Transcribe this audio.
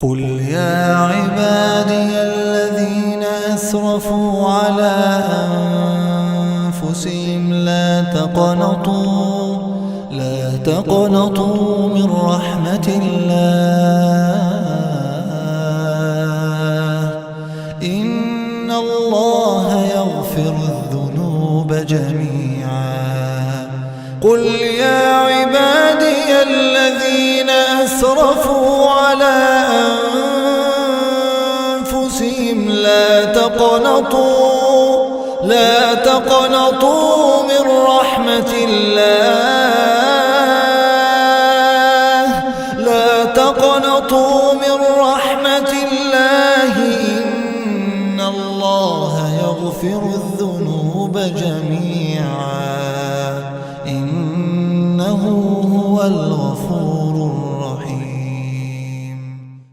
قل يا عبادي الذين أسرفوا على أنفسهم لا تقنطوا من رحمة الله إن الله يغفر الذنوب جميعا. قل يا عبادي الذين أسرفوا على أنفسهم لا تقنطوا من رحمة الله إن الله يغفر الذنوب جميعا إنه هو الغفور